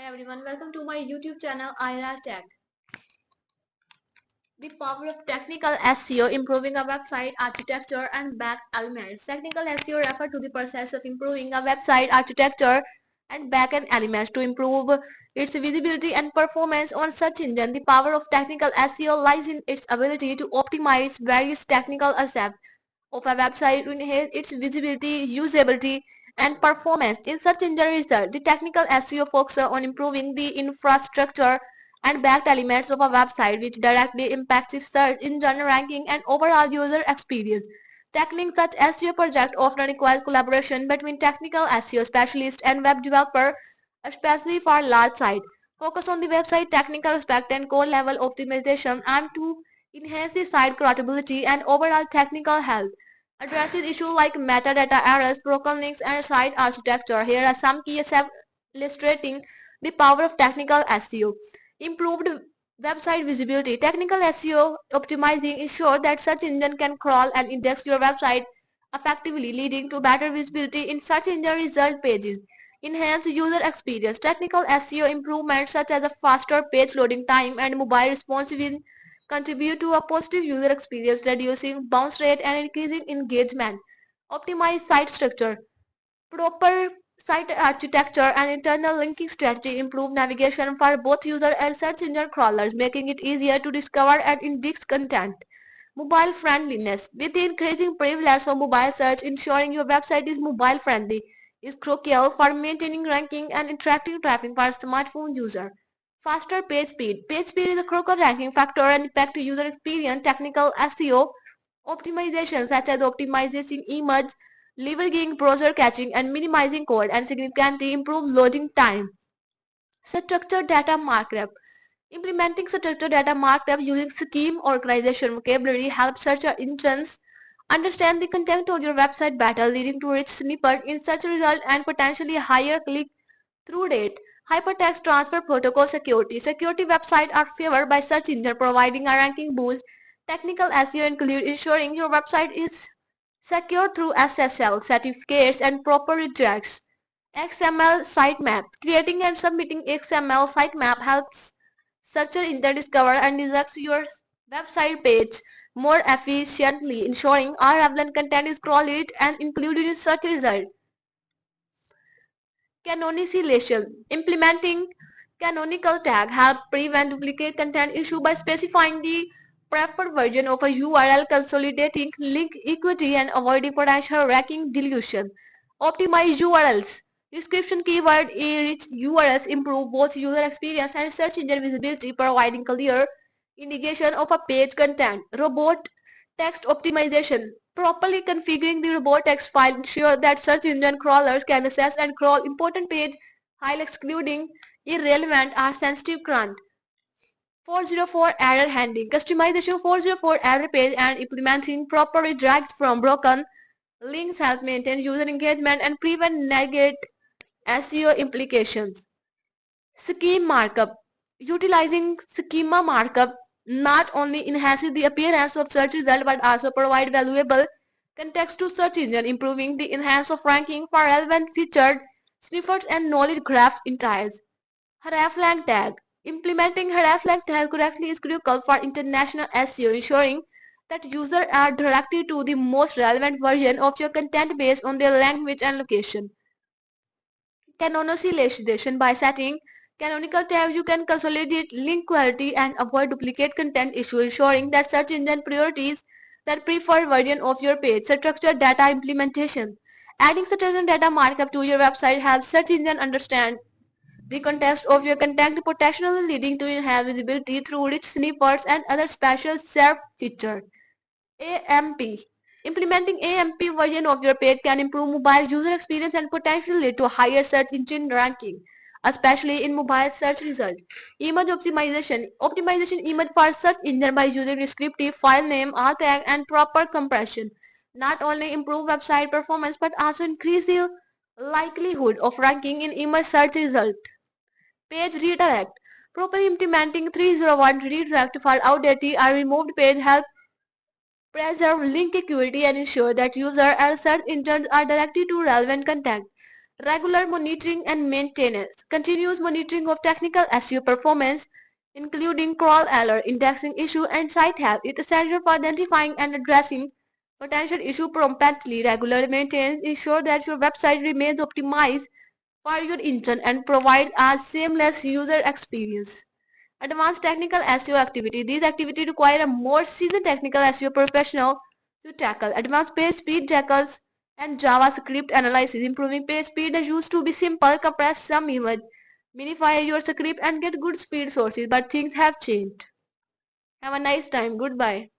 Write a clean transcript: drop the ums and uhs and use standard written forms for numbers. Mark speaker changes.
Speaker 1: everyone, welcome to my YouTube channel IRA Tech. The power of technical SEO improving a website architecture and back elements. Technical SEO refers to the process of improving a website architecture and backend elements to improve its visibility and performance on search engine. The power of technical SEO lies in its ability to optimize various technical aspects of a website to enhance its visibility, usability, and performance in search engine research. The technical SEO focuses on improving the infrastructure and backed elements of a website which directly impacts its search engine ranking and overall user experience. Tackling such SEO projects often requires collaboration between technical SEO specialists and web developers, especially for large sites. Focus on the website technical aspect and core level optimization and to enhance the site crawlability and overall technical health. Addresses issues like metadata errors, broken links, and site architecture. Here are some key steps illustrating the power of technical SEO. Improved website visibility. Technical SEO optimizing ensures that search engine can crawl and index your website effectively, leading to better visibility in search engine result pages. Enhance user experience. Technical SEO improvements such as a faster page loading time and mobile responsiveness contribute to a positive user experience, reducing bounce rate and increasing engagement. Optimize site structure. Proper site architecture and internal linking strategy improve navigation for both user and search engine crawlers, making it easier to discover and index content. Mobile friendliness. With the increasing prevalence of mobile search, ensuring your website is mobile friendly is crucial for maintaining ranking and attracting traffic for smartphone user. Faster page speed. Page speed is a critical ranking factor and impact user experience. Technical SEO optimization such as optimizing image, leveraging browser caching, and minimizing code and significantly improves loading time. Structured data markup. Implementing structured data markup using scheme organization vocabulary helps search engines understand the content of your website better, leading to rich snippet in search result and potentially higher click-through rate. Hypertext transfer protocol security. Security websites are favored by search engine providing a ranking boost. Technical SEO include ensuring your website is secure through SSL certificates and proper redirects. XML sitemap. Creating and submitting XML sitemap helps searcher engine discover and index your website page more efficiently, ensuring all relevant content is crawled and included in search result. Canonicalization. Implementing canonical tag help prevent duplicate content issue by specifying the preferred version of a URL, consolidating link equity and avoiding potential ranking dilution. Optimize URLs. Description keyword rich URLs improve both user experience and search engine visibility, providing clear indication of a page content. Robot text optimization. Properly configuring the robot text file ensure that search engine crawlers can access and crawl important page while excluding irrelevant or sensitive content. 404 error handling. Customization 404 error page and implementing proper redirects from broken links help maintain user engagement and prevent negative SEO implications. Scheme markup. Utilizing schema markup not only enhances the appearance of search result but also provide valuable context to search engine, improving the enhance of ranking for relevant featured snippets and knowledge graph entities. Hreflang tag. Implementing hreflang tag correctly is critical for international SEO, ensuring that users are directed to the most relevant version of your content based on their language and location. Canonicalization. By setting canonical tags, you can consolidate link quality and avoid duplicate content issues, ensuring that search engine priorities the preferred version of your page. Structured data implementation. Adding structured data markup to your website helps search engine understand the context of your content, potentially leading to enhanced visibility through rich snippets and other special SERP features. AMP. Implementing AMP version of your page can improve mobile user experience and potentially lead to higher search engine ranking, especially in mobile search results. Image optimization. Optimization image for search engine by using descriptive file name, alt tag, and proper compression. Not only improve website performance but also increase the likelihood of ranking in image search result. Page redirect. Properly implementing 301 redirect for outdated or removed page help preserve link equity and ensure that user and search engines are directed to relevant content. Regular monitoring and maintenance. Continuous monitoring of technical SEO performance, including crawl error, indexing issue, and site health, is essential for identifying and addressing potential issue promptly. Regular maintenance ensure that your website remains optimized for your intent and provides a seamless user experience. Advanced technical SEO activity. These activities require a more seasoned technical SEO professional to tackle. Advanced page speed jackals and JavaScript analysis. Improving page speed is used to be simple, compress some image, minify your script and get good speed sources, but things have changed. Have a nice time. Goodbye.